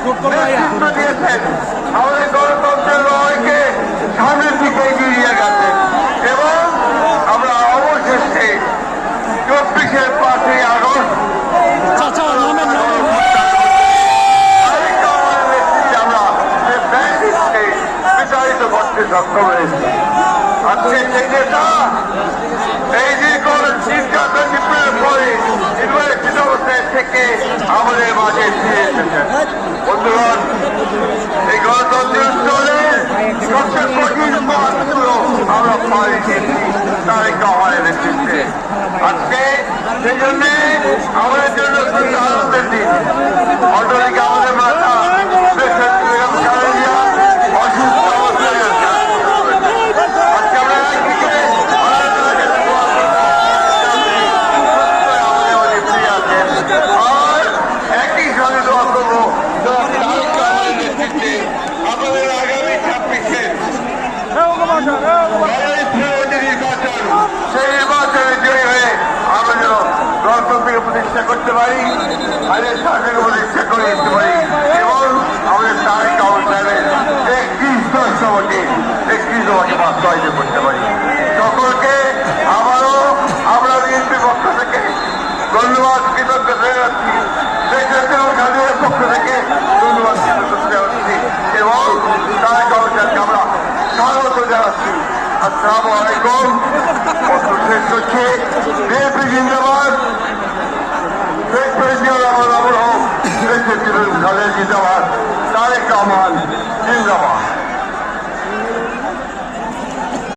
নেতৃত্ব দিয়েছেন, আমাদের গণতন্ত্রের লড়াইকে সামনের দিকে এগিয়ে নিয়ে গেছেন এবং আমরা অবশেষে 24-এর 5ই আগস্ট আমরা বিতাড়িত করতে সক্ষম হয়েছি। আজকে সেই নেতা এই দীর্ঘ নির্যাতন নিপীড়নের পরে নির্বাচিত অবস্থায় থেকে আমাদের মাঝে ফিরে এসেছেন। বন্ধুগণ, এই গণতন্ত্রের উত্তরে সবচেয়ে কঠিন পথগুলো আমরা পাড়ি দিয়েছি তারেক রহমানের নেতৃত্বে। আজকে সেই জন্যে আমাদের জন্য খুবই আনন্দের দিন। অন্যদিকে আমাদের মাথা অসুস্থ অবস্থায় আছে। আজকে আমরা একদিকে আর একই সঙ্গে দোয়া করবো নেতৃত্বে আমাদের আগামী 26-এর নির্বাচন, সেই নির্বাচনে জয়ী হয়ে আমরা যেন গণতন্ত্রকে প্রতিষ্ঠা করতে পারি, আইনের শাসনকে প্রতিষ্ঠা করে দিতে পারি এবং আমাদের তারেক রহমান সাহেবের 31 দশকে বাস্তবায়িত করতে পারি। সকলকে আবারও আমরা বিএনপির পক্ষ থেকে ধন্যবাদ, কৃতজ্ঞতা জানাচ্ছি। দেশের খাদের পক্ষ থেকে ধন্যবাদ, কৃতজ্ঞতা জানাচ্ছি এবং তারেক রহমান সাহেবকে আমরা স্বাগত জানাচ্ছি। আসসালামু আলাইকুম। শেষ করছি। বিএনপি জিন্দাবাদ, শেখ প্রেসিডেন্ট জিন্দাবাদ, তারেক রহমান জিন্দাবাদ।